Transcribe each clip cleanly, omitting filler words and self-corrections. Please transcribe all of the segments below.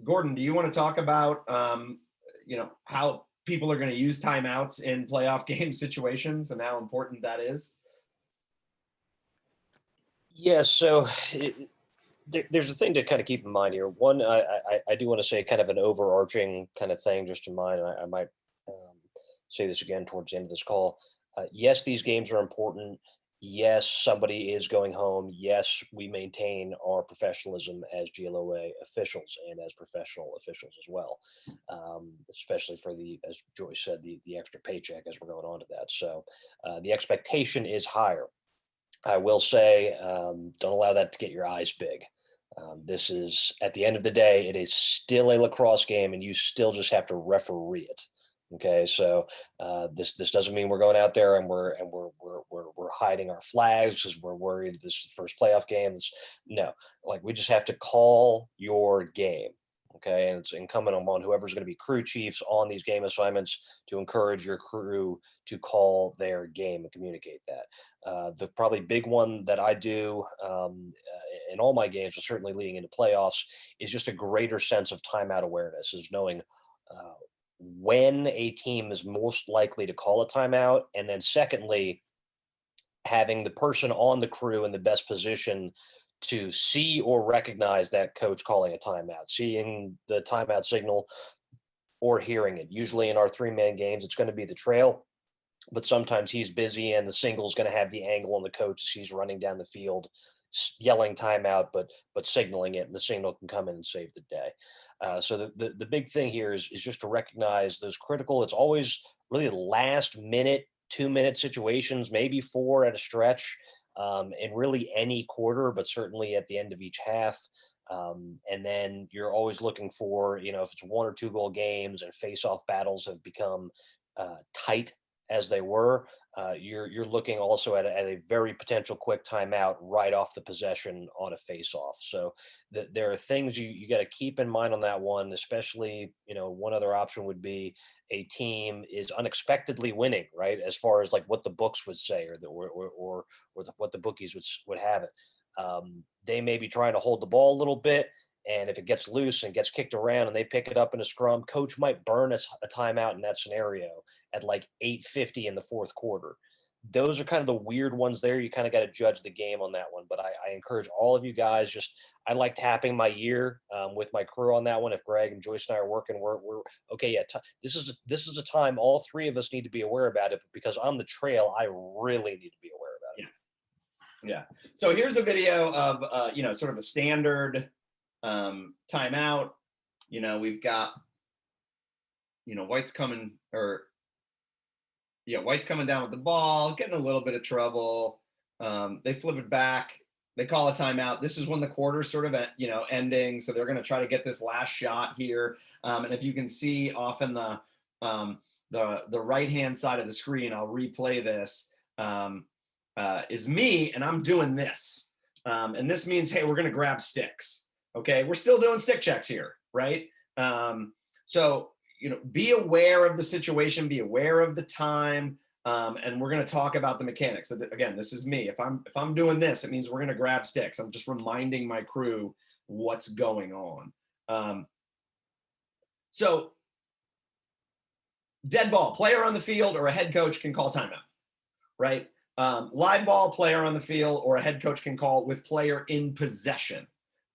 Gordon, do you want to talk about, how people are going to use timeouts in playoff game situations and how important that is? Yeah, so there's a thing to kind of keep in mind here. One, I do want to say kind of an overarching kind of thing just in mind. I might say this again towards the end of this call. Yes, these games are important. Yes, somebody is going home. Yes, we maintain our professionalism as GLOA officials and as professional officials as well, especially for as Joyce said, the extra paycheck as we're going on to that. So the expectation is higher. I will say, don't allow that to get your eyes big. This is, at the end of the day, it is still a lacrosse game, and you still just have to referee it. Okay, so this doesn't mean we're going out there and we're hiding our flags because we're worried this is the first playoff game. No, like we just have to call your game. Okay, and it's incumbent on whoever's going to be crew chiefs on these game assignments to encourage your crew to call their game and communicate that. The probably big one that I do in all my games, but certainly leading into playoffs, is just a greater sense of timeout awareness, is knowing when a team is most likely to call a timeout. And then secondly, having the person on the crew in the best position to see or recognize that coach calling a timeout, seeing the timeout signal or hearing it. Usually in our 3-man games, it's going to be the trail, but sometimes he's busy and the single's going to have the angle on the coach as he's running down the field, yelling timeout, but signaling it, and the signal can come in and save the day. So the big thing here is just to recognize those critical. It's always really the last minute, 2-minute situations, maybe 4 at a stretch, in really any quarter, but certainly at the end of each half. And then you're always looking for, if it's 1 or 2 goal games and face-off battles have become tight as they were, you're looking also at a very potential quick timeout right off the possession on a face-off. So there are things you got to keep in mind on that one, especially, one other option would be a team is unexpectedly winning, right? As far as like what the books would say or what the bookies would have it. They may be trying to hold the ball a little bit, and if it gets loose and gets kicked around and they pick it up in a scrum, coach might burn a timeout in that scenario at like 8:50 in the fourth quarter. Those are kind of the weird ones there. You kind of got to judge the game on that one. But I encourage all of you guys, I like tapping my ear with my crew on that one. If Greg and Joyce and I are working, we're okay. Yeah, this is a time all 3 of us need to be aware about it, because on the trail, I really need to be aware about it. Yeah. So here's a video of, sort of a standard timeout. We've got, White's coming down with the ball, getting a little bit of trouble. They flip it back. They call a timeout. This is when the quarter's sort of, ending. So they're going to try to get this last shot here. And if you can see off in the right-hand side of the screen, I'll replay this, is me, and I'm doing this. And this means, hey, we're going to grab sticks. Okay, we're still doing stick checks here, right? So, be aware of the situation, be aware of the time, and we're going to talk about the mechanics. So again, this is me. If I'm doing this, it means we're going to grab sticks. I'm just reminding my crew what's going on. So, dead ball, player on the field or a head coach can call timeout, right? Live ball, player on the field or a head coach can call with player in possession.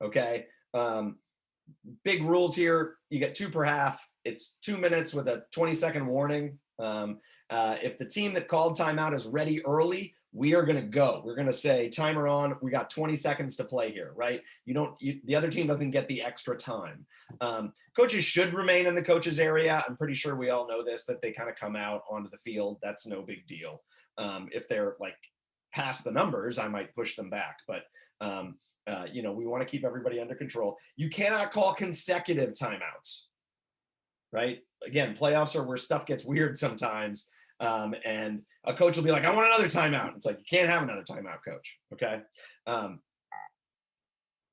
Okay. Big rules here. You get 2 per half. It's 2 minutes with a 20-second warning. If the team that called timeout is ready early, we are going to go. We're going to say timer on. We got 20 seconds to play here, right? The other team doesn't get the extra time. Coaches should remain in the coaches area. I'm pretty sure we all know this, that they kind of come out onto the field. That's no big deal. If they're like past the numbers, I might push them back, but we want to keep everybody under control. You cannot call consecutive timeouts, right? Again, playoffs are where stuff gets weird sometimes. And a coach will be like, I want another timeout. It's like, you can't have another timeout, coach. Okay.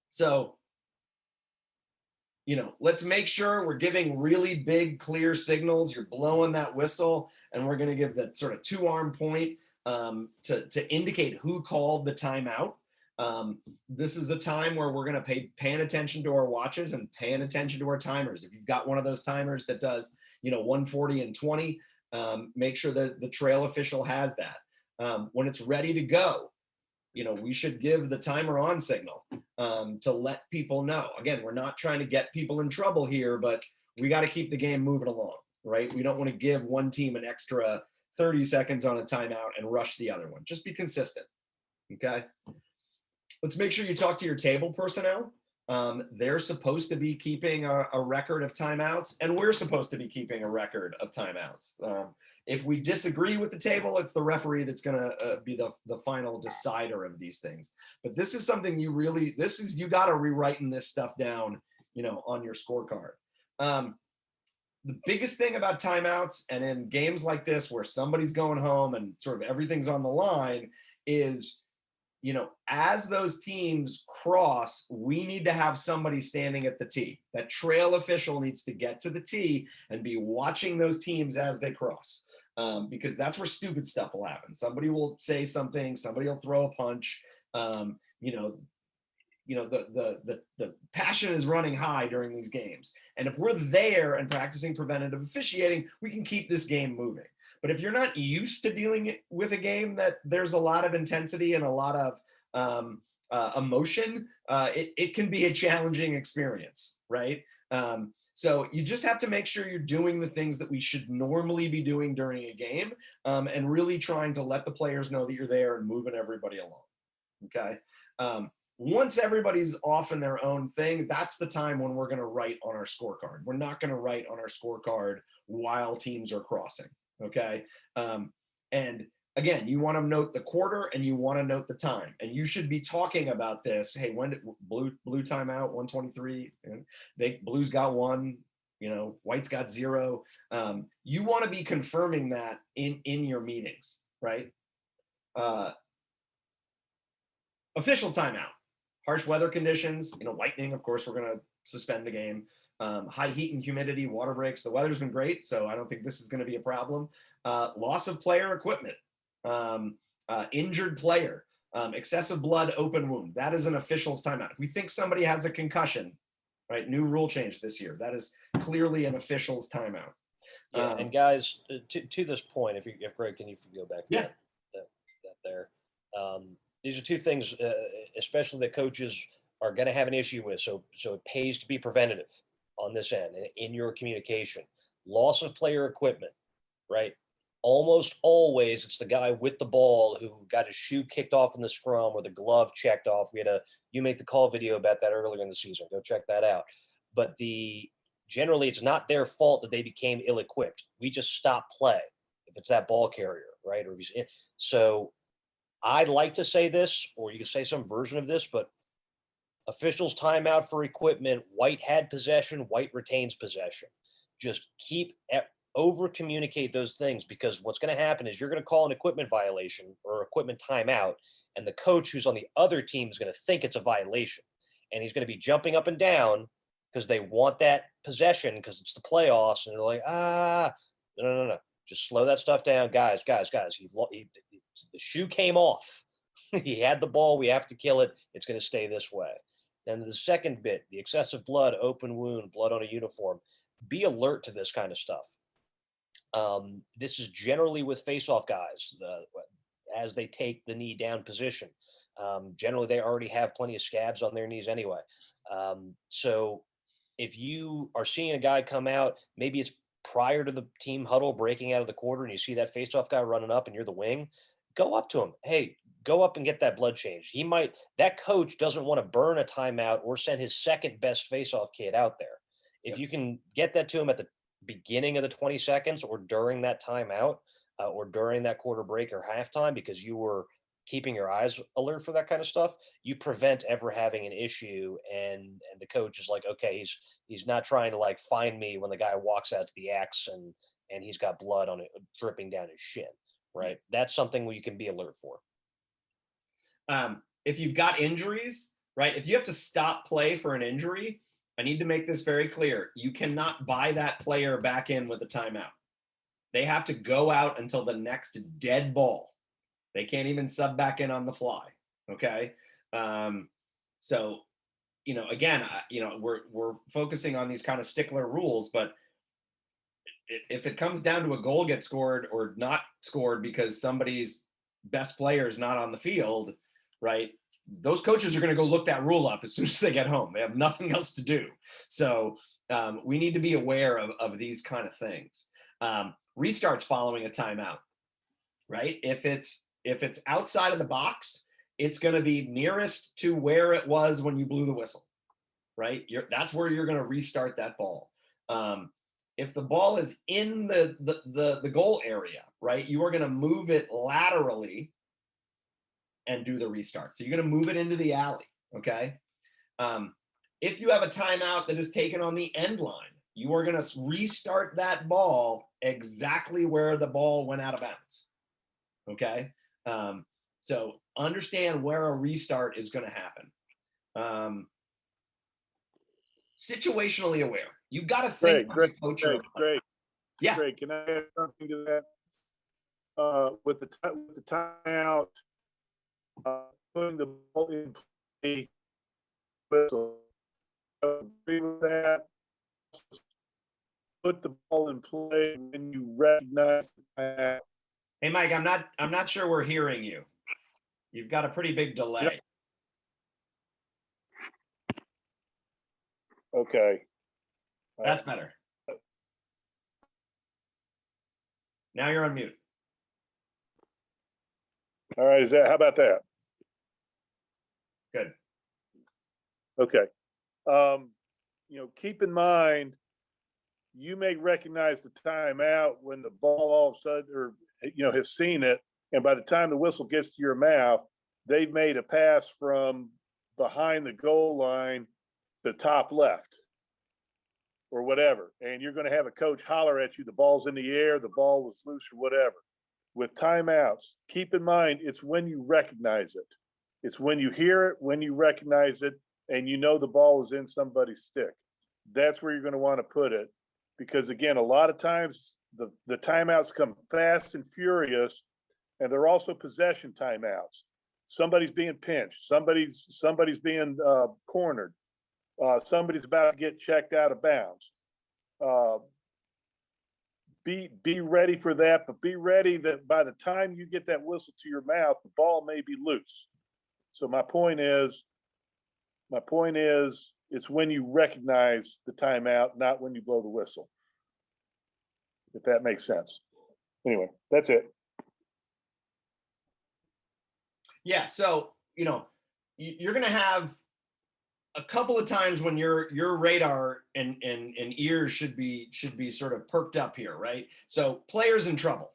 So, let's make sure we're giving really big, clear signals. You're blowing that whistle, and we're going to give the sort of 2-arm point to indicate who called the timeout. This is a time where we're going to paying attention to our watches and paying attention to our timers. If you've got one of those timers that does, 140 and 20, make sure that the trail official has that. When it's ready to go, we should give the timer on signal to let people know. Again, we're not trying to get people in trouble here, but we got to keep the game moving along, right? We don't want to give one team an extra 30 seconds on a timeout and rush the other one. Just be consistent, okay? Let's make sure you talk to your table personnel. They're supposed to be keeping a record of timeouts, and we're supposed to be keeping a record of timeouts. If we disagree with the table, it's the referee that's going to be the final decider of these things. But this is something you got to rewriting this stuff down, on your scorecard. The biggest thing about timeouts, and in games like this where somebody's going home and sort of everything's on the line, is as those teams cross, we need to have somebody standing at the tee. That trail official needs to get to the tee and be watching those teams as they cross, because that's where stupid stuff will happen. Somebody will say something, somebody will throw a punch. The passion is running high during these games. And if we're there and practicing preventative officiating, we can keep this game moving. But if you're not used to dealing with a game that there's a lot of intensity and a lot of emotion, it can be a challenging experience, right? So you just have to make sure you're doing the things that we should normally be doing during a game, and really trying to let the players know that you're there and moving everybody along, okay? Once everybody's off in their own thing, that's the time when we're going to write on our scorecard. We're not going to write on our scorecard while teams are crossing. Okay. And again, you want to note the quarter and you want to note the time, and you should be talking about this. Hey, when did blue timeout 123? Blue's got 1, white's got 0. You want to be confirming that in your meetings, right? Official timeout. Harsh weather conditions, lightning, of course, we're going to suspend the game. High heat and humidity, water breaks. The weather's been great, so I don't think this is going to be a problem. Loss of player equipment, injured player, excessive blood, open wound. That is an official's timeout. If we think somebody has a concussion, right, new rule change this year, that is clearly an official's timeout. Yeah, and guys, to this point, if Greg, can you go back to Yeah. that there? These are two things, especially that coaches are going to have an issue with. So it pays to be preventative on this end in your communication. Loss of player equipment, right? Almost always it's the guy with the ball who got his shoe kicked off in the scrum or the glove checked off. We had a You Make the Call video about that earlier in the season. Go check that out. But generally it's not their fault that they became ill-equipped. We just stop play if it's that ball carrier, right? So I'd like to say this, or you can say some version of this, but officials timeout for equipment. White had possession. White retains possession. Just over communicate those things, because what's going to happen is you're going to call an equipment violation or equipment timeout, and the coach who's on the other team is going to think it's a violation, and he's going to be jumping up and down because they want that possession because it's the playoffs, and they're like, no. Just slow that stuff down, guys. The shoe came off. He had the ball. We have to kill it. It's going to stay this way. Then the second bit, the excessive blood, open wound, blood on a uniform. Be alert to this kind of stuff. This is generally with face-off guys as they take the knee down position. Generally, they already have plenty of scabs on their knees anyway. So if you are seeing a guy come out, maybe it's prior to the team huddle breaking out of the quarter, and you see that face-off guy running up and you're the wing, go up to him. Hey, go up and get that blood changed. That coach doesn't want to burn a timeout or send his second best face-off kid out there. If you can get that to him at the beginning of the 20 seconds or during that timeout or during that quarter break or halftime, because you were keeping your eyes alert for that kind of stuff, you prevent ever having an issue. And the coach is like, okay, he's not trying to like find me when the guy walks out to the X and he's got blood on it dripping down his shin, right? That's something where you can be alert for. If you've got injuries, right? If you have to stop play for an injury, I need to make this very clear. You cannot buy that player back in with a timeout. They have to go out until the next dead ball. They can't even sub back in on the fly. Okay. So, again, we're focusing on these kind of stickler rules, but if it comes down to a goal gets scored or not scored because somebody's best player is not on the field, right? Those coaches are going to go look that rule up as soon as they get home. They have nothing else to do. So we need to be aware of these kind of things. Restarts following a timeout, right? If it's outside of the box, it's going to be nearest to where it was when you blew the whistle, right? That's where you're going to restart that ball. If the ball is in the goal area, right, you are going to move it laterally and do the restart. So you're going to move it into the alley, okay? If you have a timeout that is taken on the end line, you are going to restart that ball exactly where the ball went out of bounds, okay? So understand where a restart is going to happen. Situationally aware. You got to think Great. Yeah. Great. Can I add something to that? With the timeout, putting the ball in play, whistle. Agree with that. Put the ball in play when you recognize the timeout. Hey, Mike, I'm not sure we're hearing you. You've got a pretty big delay. Okay. That's better. Now you're on mute. All right. How about that? Good. Okay. Keep in mind, you may recognize the timeout when the ball all of a sudden, or have seen it, and by the time the whistle gets to your mouth, they've made a pass from behind the goal line to top left or whatever, and you're going to have a coach holler at you, the ball's in the air, the ball was loose or whatever. With timeouts, keep in mind, it's when you recognize it. It's when you hear it, when you recognize it, and you know the ball is in somebody's stick. That's where you're going to want to put it, because again, a lot of times the timeouts come fast and furious, and they're also possession timeouts. Somebody's being pinched, somebody's being cornered, somebody's about to get checked out of bounds. Be ready for that, but be ready that by the time you get that whistle to your mouth, the ball may be loose. So my point is, it's when you recognize the timeout, not when you blow the whistle. If that makes sense. Anyway, that's it. Yeah. So, you're going to have a couple of times when your radar and ears should be sort of perked up here, right? So players in trouble,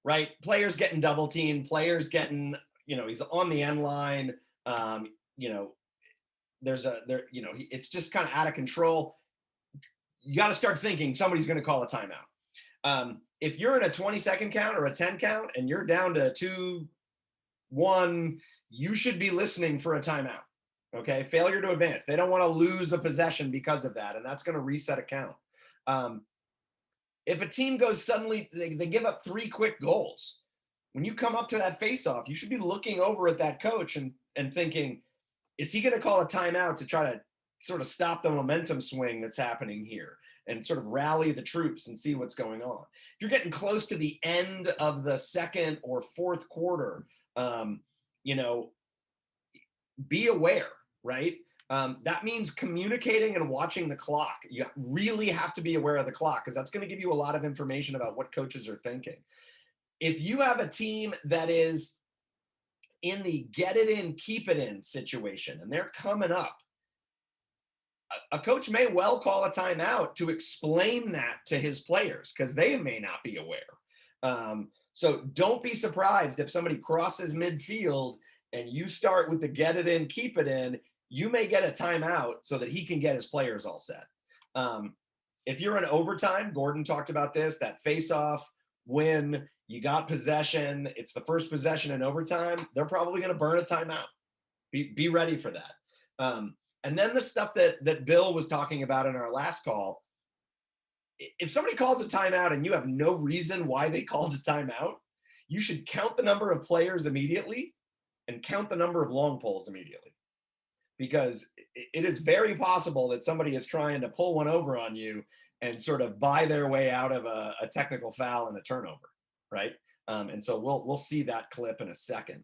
right? Players getting double teamed, players getting, he's on the end line. It's just kind of out of control. You got to start thinking somebody's going to call a timeout. If you're in a 20-second count or a 10 count and you're down to 2-1, you should be listening for a timeout. Okay. Failure to advance. They don't want to lose a possession because of that. And that's going to reset a count. If a team goes suddenly, they give up 3 quick goals. When you come up to that faceoff, you should be looking over at that coach and thinking, is he going to call a timeout to try to sort of stop the momentum swing that's happening here and sort of rally the troops and see what's going on? If you're getting close to the end of the second or fourth quarter, be aware, right? That means communicating and watching the clock. You really have to be aware of the clock because that's going to give you a lot of information about what coaches are thinking. If you have a team that is in the get it in, keep it in situation, and they're coming up, a coach may well call a timeout to explain that to his players because they may not be aware. So don't be surprised if somebody crosses midfield and you start with the get it in, keep it in, you may get a timeout so that he can get his players all set. If you're in overtime, Gordon talked about this, that face-off, when you got possession, it's the first possession in overtime, they're probably going to burn a timeout. Be ready for that. And then the stuff that Bill was talking about in our last call, if somebody calls a timeout and you have no reason why they called a timeout, you should count the number of players immediately and count the number of long pulls immediately, because it is very possible that somebody is trying to pull one over on you and sort of buy their way out of a technical foul and a turnover, right? And so we'll see that clip in a second.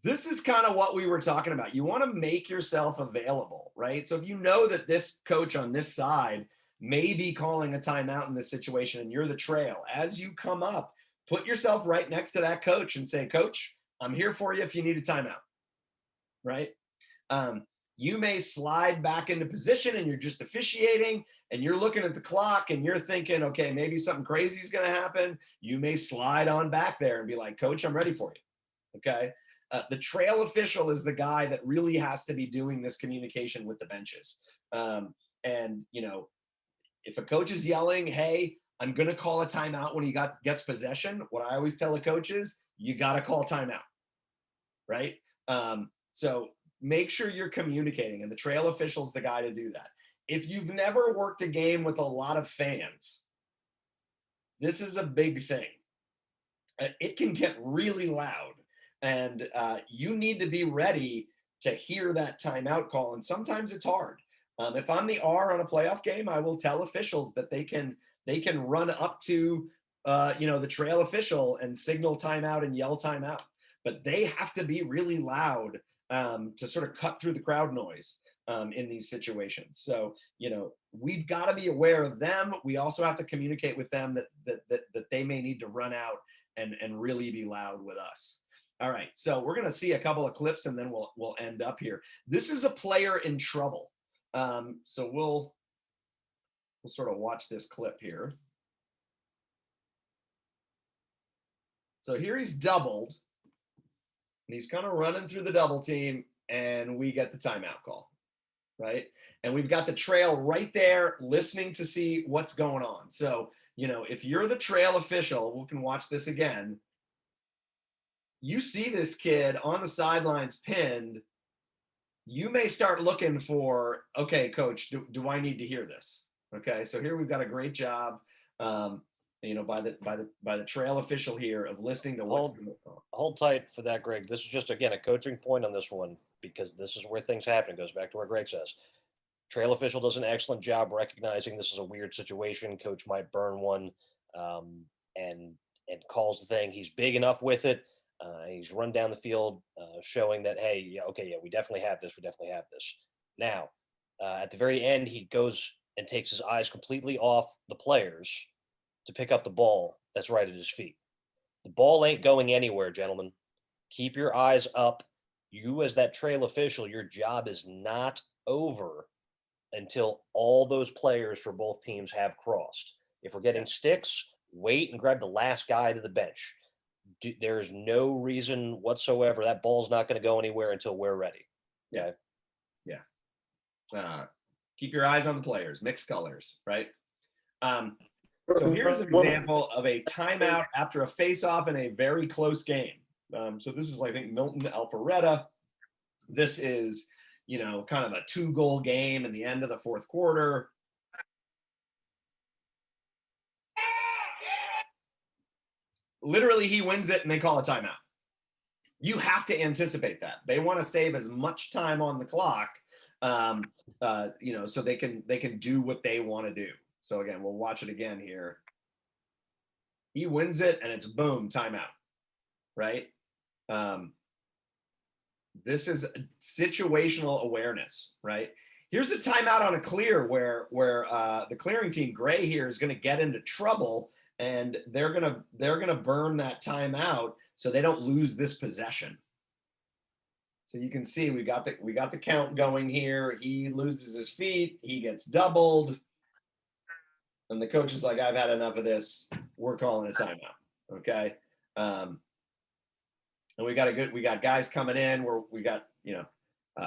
This is kind of what we were talking about. You want to make yourself available, right? So if you know that this coach on this side may be calling a timeout in this situation and you're the trail, as you come up, put yourself right next to that coach and say, Coach, I'm here for you if you need a timeout, right? You may slide back into position and you're just officiating and you're looking at the clock and you're thinking, okay, maybe something crazy is going to happen. You may slide on back there and be like, Coach, I'm ready for you. Okay. The trail official is the guy that really has to be doing this communication with the benches. And, you know, if a coach is yelling, hey, I'm going to call a timeout when he gets possession, what I always tell a coach is, you got to call timeout, right? So make sure you're communicating, and the trail official is the guy to do that. If you've never worked a game with a lot of fans, this is a big thing. It can get really loud, and you need to be ready to hear that timeout call, and sometimes it's hard. If I'm the R on a playoff game, I will tell officials that they can run up to the trail official and signal timeout and yell timeout, but they have to be really loud to sort of cut through the crowd noise in these situations. So, you know, we've got to be aware of them. We also have to communicate with them that they may need to run out and really be loud with us. All right, so we're going to see a couple of clips and then we'll end up here. This is a player in trouble. So we'll sort of watch this clip here. So here he's doubled, and he's kind of running through the double team, and we get the timeout call, right? And we've got the trail right there listening to see what's going on. So, you know, if you're the trail official, we can watch this again. You see this kid on the sidelines pinned, you may start looking for, okay, coach, do I need to hear this? Okay, so here we've got a great job, you know, by the trail official here of listening to what's going on. Hold tight for that, Greg. This is just, again, a coaching point on this one, because this is where things happen. It goes back to what Greg says. Trail official does an excellent job recognizing this is a weird situation. Coach might burn one, and calls the thing. He's big enough with it. He's run down the field, showing that, hey, yeah, okay, yeah, we definitely have this. We definitely have this. Now, at the very end, he goes and takes his eyes completely off the players to pick up the ball that's right at his feet. The ball ain't going anywhere, gentlemen. Keep your eyes up. You, as that trail official, your job is not over until all those players for both teams have crossed. If we're getting sticks, wait and grab the last guy to the bench. There's no reason whatsoever that ball's not going to go anywhere until we're ready. Yeah. Keep your eyes on the players, mixed colors, right? So here's an example of a timeout after a face-off in a very close game. So this is, I think, Milton Alpharetta. This is, you know, kind of a 2-goal game in the end of the fourth quarter. Literally, he wins it and they call a timeout. You have to anticipate that. They want to save as much time on the clock, you know, so they can do what they want to do. So again, we'll watch it again here. He wins it and it's boom, timeout, right? This is situational awareness, right? Here's a timeout on a clear where the clearing team, Gray here, is going to get into trouble, and they're gonna burn that timeout so they don't lose this possession. So you can see we got the count going here. He loses his feet, he gets doubled, and the coach is like, I've had enough of this. We're calling a timeout. Okay. And we got guys coming in where we got, you know,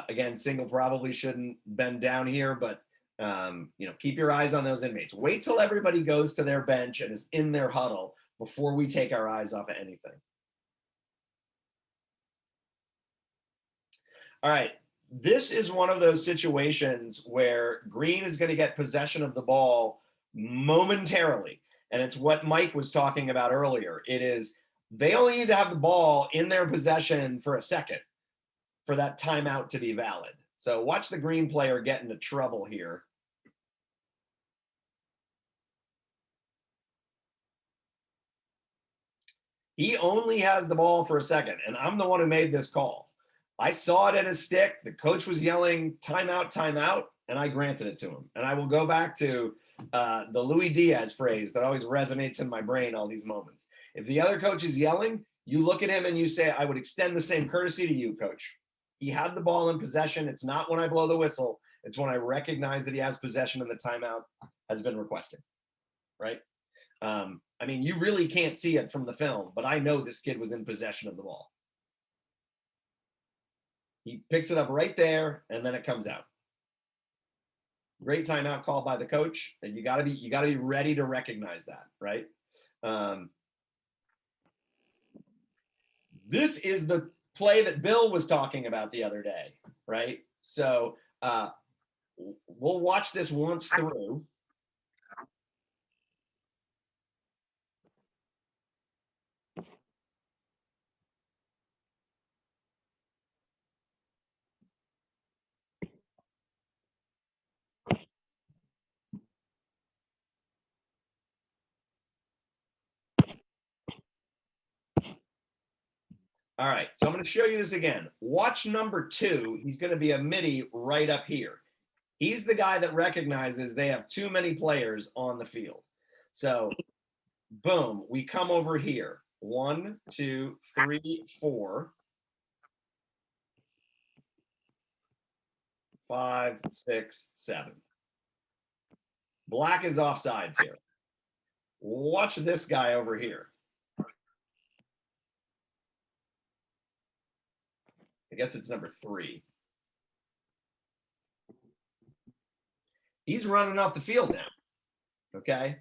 again, Single probably shouldn't bend down here, but you know, keep your eyes on those inmates. Wait till everybody goes to their bench and is in their huddle before we take our eyes off of anything. All right. This is one of those situations where Green is going to get possession of the ball momentarily. And it's what Mike was talking about earlier. It is they only need to have the ball in their possession for a second for that timeout to be valid. So watch the green player get into trouble here. He only has the ball for a second, and I'm the one who made this call. I saw it in his stick. The coach was yelling, timeout, timeout, and I granted it to him. And I will go back to the Louis Diaz phrase that always resonates in my brain all these moments. If the other coach is yelling, you look at him and you say, I would extend the same courtesy to you, coach. He had the ball in possession. It's not when I blow the whistle. It's when I recognize that he has possession and the timeout has been requested, right? I mean, you really can't see it from the film, but I know this kid was in possession of the ball. He picks it up right there, and then it comes out. Great timeout call by the coach, and you gotta be ready to recognize that, right? This is the play that Bill was talking about the other day, right? So we'll watch this once through. All right, so I'm going to show you this again. Watch number 2. He's going to be a midi right up here. He's the guy that recognizes they have too many players on the field. So, boom, we come over here. 1, 2, 3, 4, 5, 6, 7. Black is offsides here. Watch this guy over here. I guess it's number 3. He's running off the field now. Okay.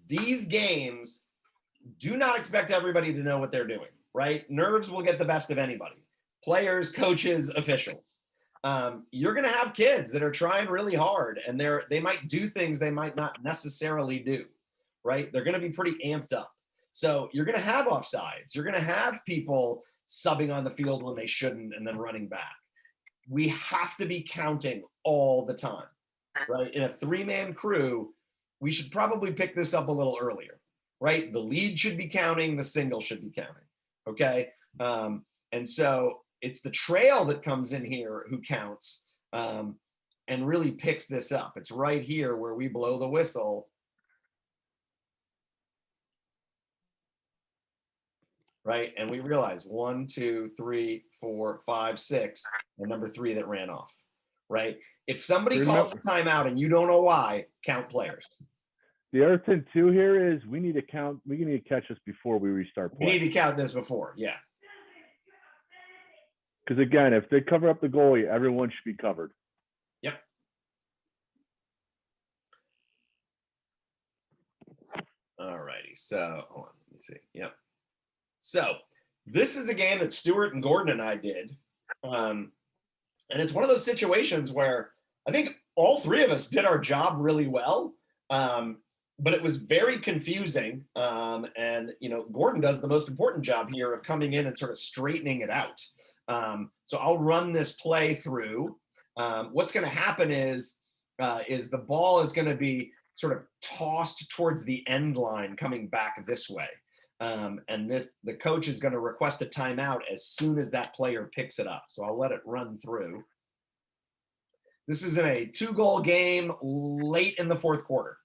These games, do not expect everybody to know what they're doing, right? Nerves will get the best of anybody. Players, coaches, officials. You're going to have kids that are trying really hard, and they might do things they might not necessarily do, right? They're going to be pretty amped up. So you're going to have offsides. You're going to have people subbing on the field when they shouldn't and then running back. We have to be counting all the time, right? In a 3-man crew, we should probably pick this up a little earlier, right? The lead should be counting, the single should be counting, okay? And so it's the trail that comes in here who counts and really picks this up. It's right here where we blow the whistle, right? And we realize 1, 2, 3, 4, 5, 6, and number 3 that ran off, right? If somebody calls a timeout and you don't know why, count players. The other thing too here is we need to count. We need to catch this before we restart play. We need to count this before, yeah. Because again, if they cover up the goalie, everyone should be covered. Yep. All righty. So hold on, let me see. Yep. So this is a game that Stuart and Gordon and I did. And it's one of those situations where I think all 3 of us did our job really well. But it was very confusing. And, you know, Gordon does the most important job here of coming in and sort of straightening it out. So I'll run this play through. What's going to happen is the ball is going to be sort of tossed towards the end line coming back this way. And the coach is going to request a timeout as soon as that player picks it up. So I'll let it run through. This is in a 2-goal game late in the 4th quarter.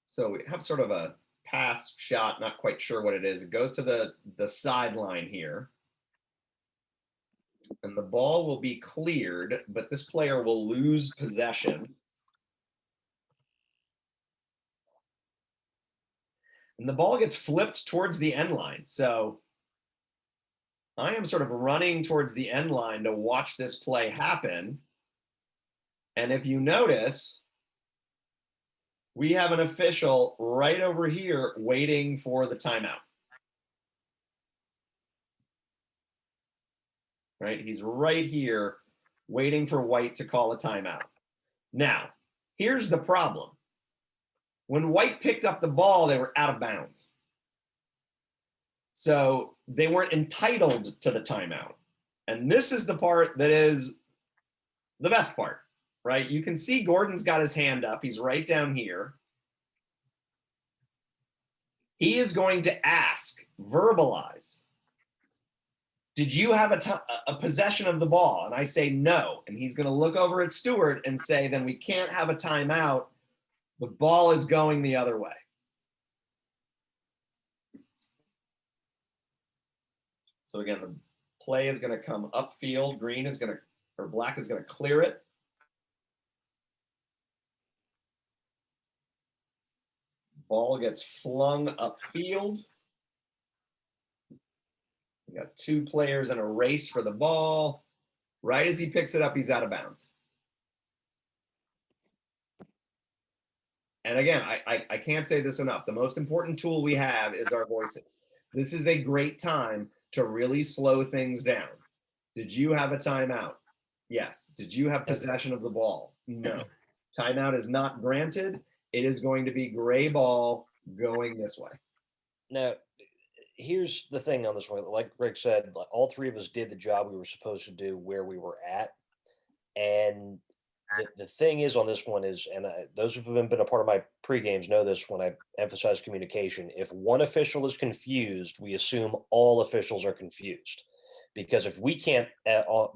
So we have sort of a pass shot, not quite sure what it is. It goes to the sideline here. And the ball will be cleared, but this player will lose possession. And the ball gets flipped towards the end line. So I am sort of running towards the end line to watch this play happen. And if you notice, we have an official right over here waiting for the timeout. Right? He's right here waiting for White to call a timeout. Now, Here's the problem. When White picked up the ball, they were out of bounds. So they weren't entitled to the timeout. And this is the part that is the best part, right? You can see Gordon's got his hand up. He's right down here. He is going to ask, verbalize, did you have a possession of the ball? And I say no. And he's going to look over at Stewart and say, then we can't have a timeout. The ball is going the other way. So again, the play is going to come upfield. Green is going to, or Black is going to clear it. Ball gets flung upfield. We got two players in a race for the ball. Right as he picks it up, he's out of bounds. And again, I can't say this enough. The most important tool we have is our voices. This is a great time to really slow things down. Did you have a timeout? Yes. Did you have possession of the ball? No. Timeout is not granted. It is going to be gray ball going this way. Now, here's the thing on this one. Like Greg said, all three of us did the job we were supposed to do where we were at. And the thing is on this one is, and those who have been a part of my pre-games know this when I emphasize communication. If one official is confused, we assume all officials are confused. Because if we can't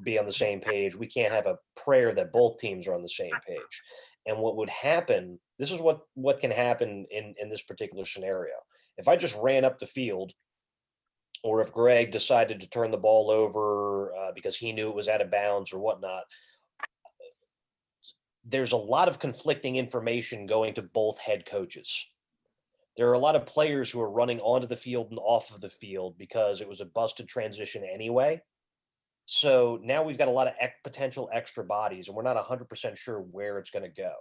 be on the same page, we can't have a prayer that both teams are on the same page. And what would happen, this is what can happen in this particular scenario. If I just ran up the field, or if Greg decided to turn the ball over because he knew it was out of bounds or whatnot, there's a lot of conflicting information going to both head coaches. There are a lot of players who are running onto the field and off of the field because it was a busted transition anyway. So now we've got a lot of potential extra bodies, and we're not 100% sure where it's going to go.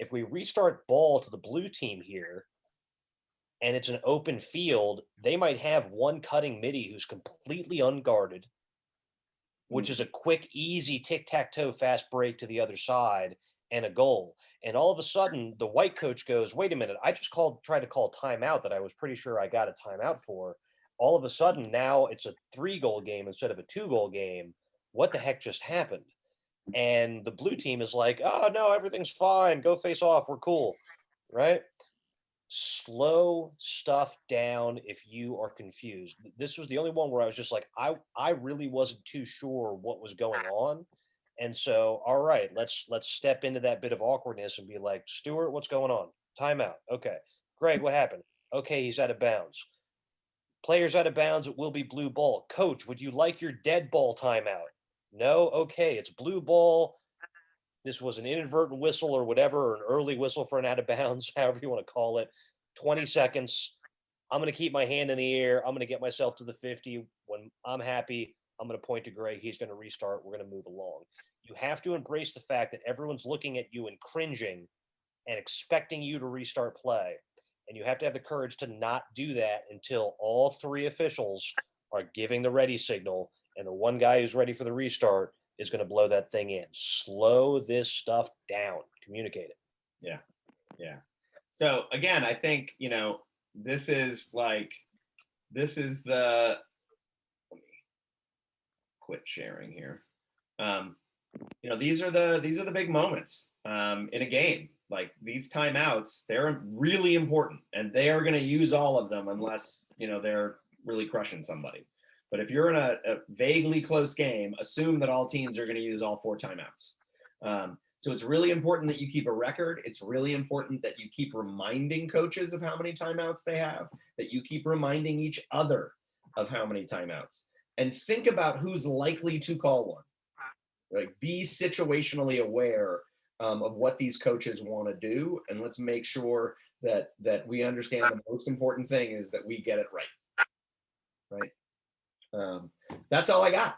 If we restart ball to the blue team here, and it's an open field, they might have one cutting midi who's completely unguarded, which is a quick, easy tic-tac-toe fast break to the other side and a goal. And all of a sudden, the White coach goes, wait a minute, I just tried to call timeout that I was pretty sure I got a timeout for. All of a sudden, now it's a 3-goal game instead of a 2-goal game. What the heck just happened? And the blue team is like, oh, no, everything's fine. Go face off. We're cool, right? Slow stuff down if you are confused. This was the only one where I was just like, I really wasn't too sure what was going on. And so, all right, let's step into that bit of awkwardness and be like, Stuart, what's going on? Timeout. Okay. Greg, what happened? Okay, he's out of bounds. Players out of bounds, it will be blue ball. Coach, would you like your dead ball timeout? No? Okay, it's blue ball. This was an inadvertent whistle or whatever, or an early whistle for an out of bounds, however you want to call it. 20 seconds. I'm going to keep my hand in the air. I'm going to get myself to the 50. When I'm happy, I'm going to point to Greg. He's going to restart. We're going to move along. You have to embrace the fact that everyone's looking at you and cringing and expecting you to restart play. And you have to have the courage to not do that until all three officials are giving the ready signal. And the one guy who's ready for the restart is going to blow that thing in. Slow this stuff down. Communicate it. Yeah. Yeah. So again, I think, this is the, let me quit sharing here. These are the big moments in a game. Like these timeouts, they're really important, and they are going to use all of them unless, they're really crushing somebody. But if you're in a vaguely close game, assume that all teams are going to use all 4 timeouts. So it's really important that you keep a record. It's really important that you keep reminding coaches of how many timeouts they have, that you keep reminding each other of how many timeouts, and think about who's likely to call one. Right? Be situationally aware of what these coaches want to do, and let's make sure that we understand the most important thing is that we get it right. Right. That's all I got.